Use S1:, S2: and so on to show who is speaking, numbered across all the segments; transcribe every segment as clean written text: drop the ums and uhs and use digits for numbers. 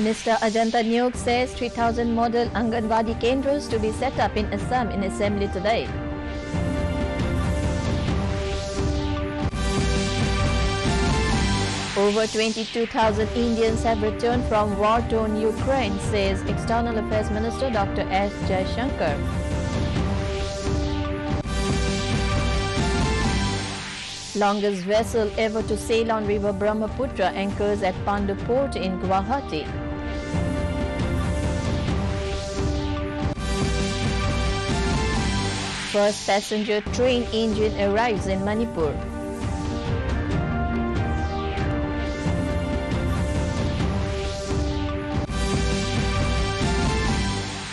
S1: Minister Ajanta Nyok says 3,000 model Anganwadi Kendras to be set up in Assam in Assembly today. Over 22,000 Indians have returned from war-torn Ukraine, says External Affairs Minister Dr. S. Jaishankar. Longest vessel ever to sail on river Brahmaputra anchors at Pandu Port in Guwahati. First passenger train engine arrives in Manipur.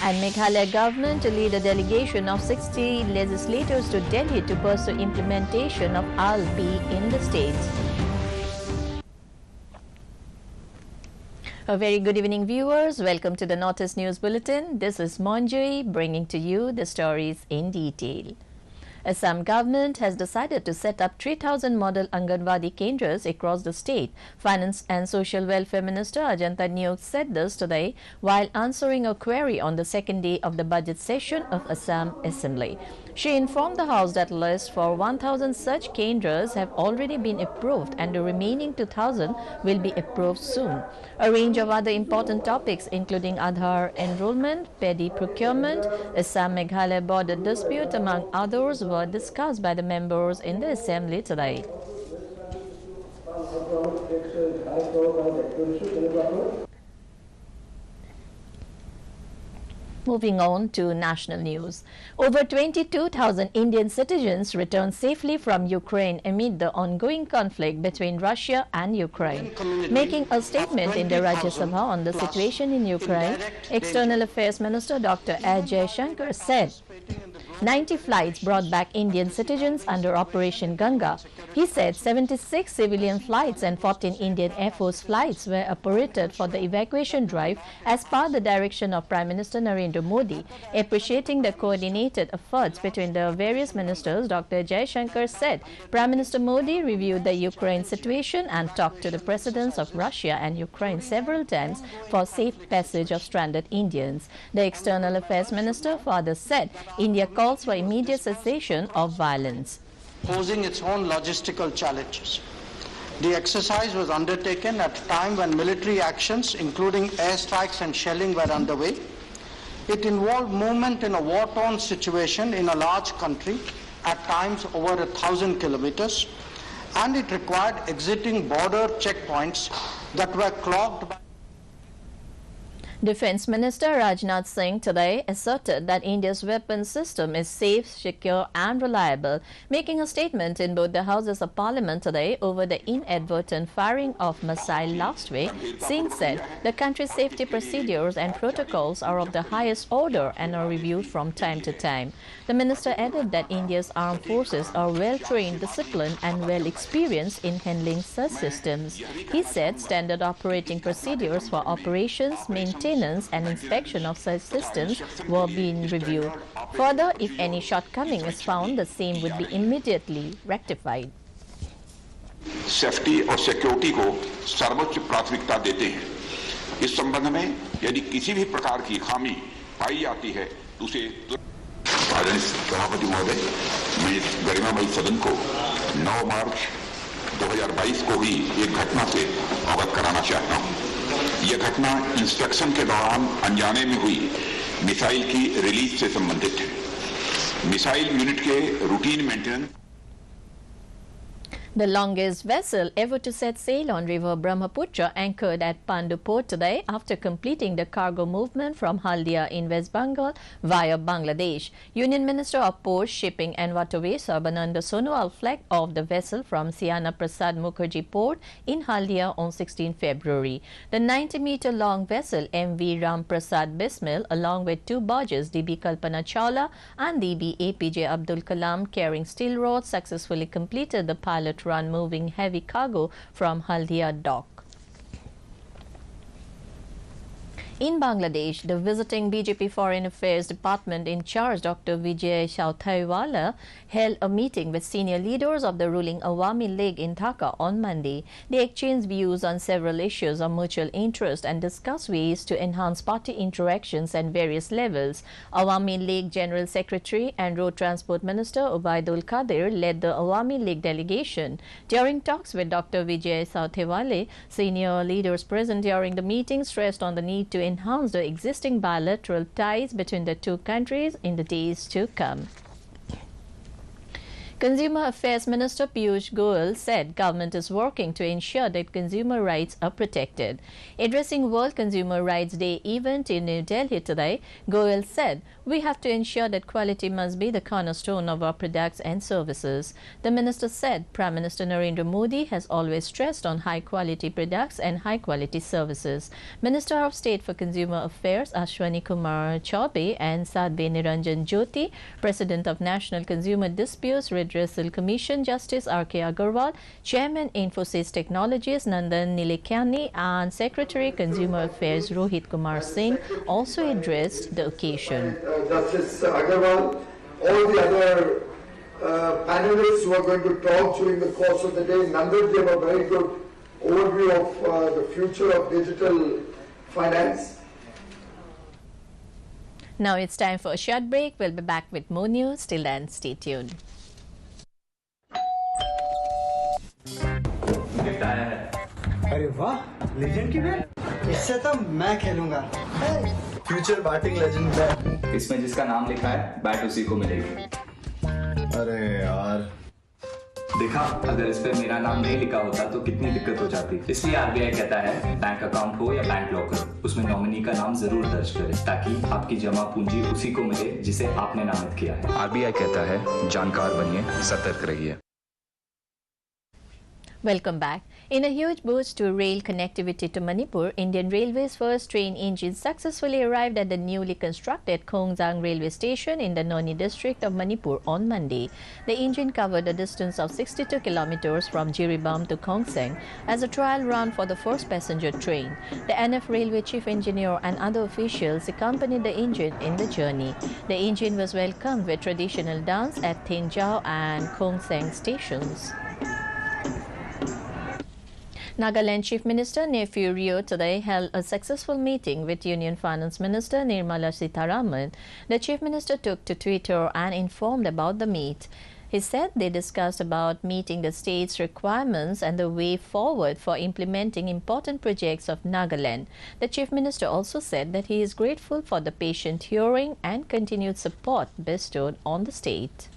S1: And Meghalaya government to lead a delegation of 60 legislators to Delhi to pursue implementation of ALP in the state. A very good evening, viewers. Welcome to the Northeast News Bulletin. This is Monjoy bringing to you the stories in detail. Assam government has decided to set up 3,000 model Anganwadi Kendras across the state. Finance and Social Welfare Minister Ajanta Nyok said this today while answering a query on the second day of the budget session of Assam Assembly. She informed the House that list for 1,000 such Kendras have already been approved and the remaining 2,000 will be approved soon. A range of other important topics including Aadhaar enrollment, paddy procurement, Assam-Meghalaya border dispute among others were discussed by the members in the Assembly today. Moving on to national news. Over 22,000 Indian citizens returned safely from Ukraine amid the ongoing conflict between Russia and Ukraine. Making a statement in the Rajya Sabha on the situation in Ukraine, External Affairs Minister Dr. S. Jaishankar said 90 flights brought back Indian citizens under Operation Ganga. He said 76 civilian flights and 14 Indian Air Force flights were operated for the evacuation drive as per the direction of Prime Minister Narendra Modi. Appreciating the coordinated efforts between the various ministers, Dr. Jaishankar said Prime Minister Modi reviewed the Ukraine situation and talked to the presidents of Russia and Ukraine several times for safe passage of stranded Indians. The External Affairs Minister further said India calls for immediate cessation of violence.
S2: Posing its own logistical challenges. The exercise was undertaken at a time when military actions, including airstrikes and shelling, were underway. It involved movement in a war-torn situation in a large country, at times over 1,000 kilometers, and it required exiting border checkpoints that were clogged by
S1: Defense Minister Rajnath Singh today asserted that India's weapons system is safe, secure and reliable. Making a statement in both the Houses of Parliament today over the inadvertent firing of missile last week, Singh said the country's safety procedures and protocols are of the highest order and are reviewed from time to time. The minister added that India's armed forces are well-trained, disciplined and well-experienced in handling such systems. He said standard operating procedures for operations, maintenance and inspection of such systems were being reviewed. Further, if any shortcoming is found, the same would be immediately rectified.
S3: Safety और security को सर्वोच्च प्राथमिकता देते हैं। इस संबंध में यदि किसी भी प्रकार की खामी पाई जाती है तो उसे सभापति महोदय, मैं इस गरिमामयी सदन को 9 मार्च 2022 को ही एक घटना से अवगत कराना चाहता हूं। यह घटना इंस्पेक्शन के दौरान अनजाने में हुई मिसाइल की रिलीज से संबंधित है। मिसाइल यूनिट के routine maintenance
S1: The longest vessel ever to set sail on river Brahmaputra anchored at Pandu Port today after completing the cargo movement from Haldia in West Bengal via Bangladesh. Union Minister of Ports, Shipping and Waterways Sarbananda Sonowal flagged off the vessel from Siana Prasad Mukherjee Port in Haldia on 16 February. The 90-meter-long vessel MV Ram Prasad Bismil along with 2 barges DB Kalpana Chawla and DB APJ Abdul Kalam carrying steel rods successfully completed the pilot run moving heavy cargo from Haldia dock. In Bangladesh, the visiting BJP Foreign Affairs Department in charge, Dr. Vijay Sauthiwala, held a meeting with senior leaders of the ruling Awami League in Dhaka on Monday. They exchanged views on several issues of mutual interest and discussed ways to enhance party interactions at various levels. Awami League General Secretary and Road Transport Minister Ubaidul Qadir led the Awami League delegation. During talks with Dr. Vijay Sauthiwala, senior leaders present during the meeting stressed on the need to enhance the existing bilateral ties between the two countries in the days to come. Consumer Affairs Minister Piyush Goyal said government is working to ensure that consumer rights are protected. Addressing World Consumer Rights Day event in New Delhi today, Goyal said, "We have to ensure that quality must be the cornerstone of our products and services." The minister said Prime Minister Narendra Modi has always stressed on high-quality products and high-quality services. Minister of State for Consumer Affairs Ashwani Kumar Chaubey and Sadhvi Niranjan Jyoti, President of National Consumer Disputes Redressal Commission Justice R.K. Agarwal, Chairman Infosys Technologies Nandan Nilekani and Secretary Consumer Affairs Rohit Kumar Singh also addressed the occasion.
S4: Justice Agarwal, all the other panelists who are going to talk during the course of the day, Nandan gave a very good overview of the future of digital finance.
S1: Now it's time for a short break. We'll be back with more news. Till then, stay tuned.
S5: अरे वाह, legend की bat, इससे तो मैं खेलूंगा। Future batting legend bat.
S6: इसमें जिसका नाम लिखा है बैट उसी को मिलेगी।
S5: अरे यार,
S6: देखा, अगर इस पे मेरा नाम नहीं लिखा होता तो कितनी दिक्कत हो जाती। इसलिए आरबीआई कहता है बैंक अकाउंट हो या बैंक लॉकर, उसमें नॉमिनी का नाम जरूर दर्ज करें ताकि आपकी जमा पूंजी उसी को मिले जिसे आपने नामित किया है।
S7: आरबीआई कहता है जानकार बनिए, सतर्क रहिए।
S1: Welcome back. In a huge boost to rail connectivity to Manipur, Indian Railways' first train engine successfully arrived at the newly constructed Khongzang railway station in the Noni district of Manipur on Monday. The engine covered a distance of 62 kilometers from Jiribam to Khongsang as a trial run for the first passenger train. The NF Railway chief engineer and other officials accompanied the engine in the journey. The engine was welcomed with traditional dance at Thenjao and Khongsang stations. Nagaland Chief Minister Neiphiu Rio today held a successful meeting with Union Finance Minister Nirmala Sitharaman. The Chief Minister took to Twitter and informed about the meet. He said they discussed about meeting the state's requirements and the way forward for implementing important projects of Nagaland. The Chief Minister also said that he is grateful for the patient hearing and continued support bestowed on the state.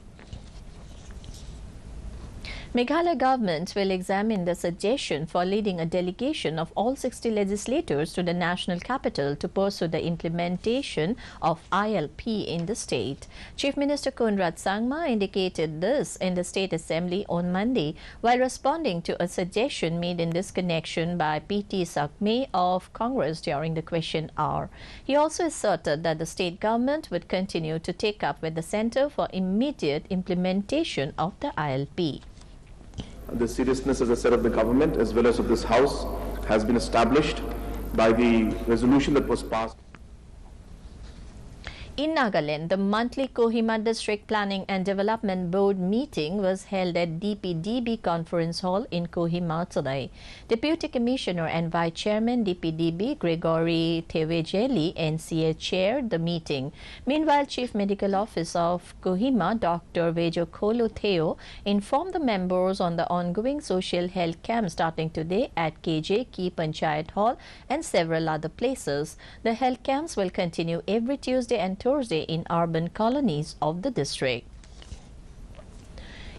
S1: Meghalaya government will examine the suggestion for leading a delegation of all 60 legislators to the national capital to pursue the implementation of ILP in the state. Chief Minister Konrad Sangma indicated this in the State Assembly on Monday while responding to a suggestion made in this connection by P.T. Sakme of Congress during the question hour. He also asserted that the state government would continue to take up with the Centre for immediate implementation of the ILP.
S8: The seriousness, as I said, of the government as well as of this House has been established by the resolution that was passed.
S1: In Nagaland, the monthly Kohima District Planning and Development Board meeting was held at DPDB Conference Hall in Kohima today. Deputy Commissioner and Vice Chairman DPDB Gregory Thevejeli NCA chaired the meeting. Meanwhile, Chief Medical Officer of Kohima, Dr. Vejokholo Theo, informed the members on the ongoing social health camp starting today at KJ Ki Panchayat Hall and several other places. The health camps will continue every Tuesday and Thursday in urban colonies of the district.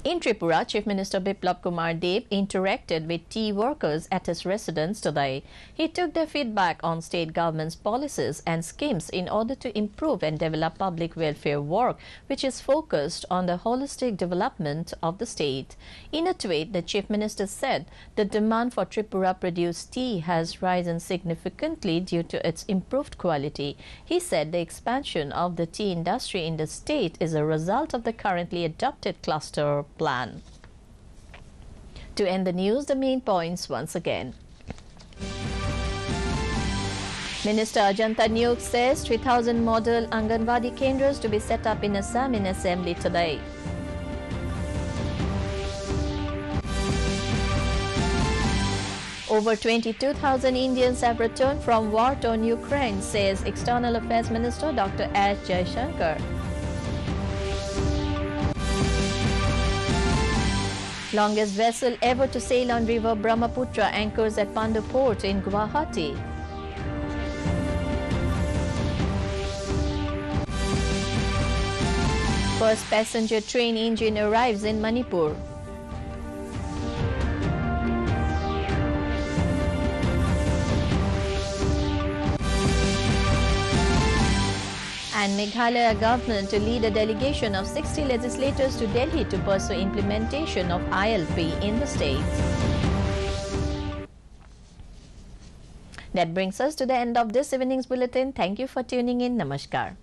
S1: In Tripura, Chief Minister Biplab Kumar Deb interacted with tea workers at his residence today. He took their feedback on state government's policies and schemes in order to improve and develop public welfare work, which is focused on the holistic development of the state. In a tweet, the Chief Minister said the demand for Tripura-produced tea has risen significantly due to its improved quality. He said the expansion of the tea industry in the state is a result of the currently adopted cluster plan. To end the news, the main points once again. Minister Ajanta Nyuk says 3,000 model Anganwadi Kendras to be set up in Assam in Assembly today. Over 22,000 Indians have returned from war-torn Ukraine, says External Affairs Minister Dr. S. Jaishankar. Longest vessel ever to sail on river Brahmaputra anchors at Pandu Port in Guwahati. First passenger train engine arrives in Manipur. And Meghalaya government to lead a delegation of 60 legislators to Delhi to pursue implementation of ILP in the state. That brings us to the end of this evening's bulletin. Thank you for tuning in. Namaskar.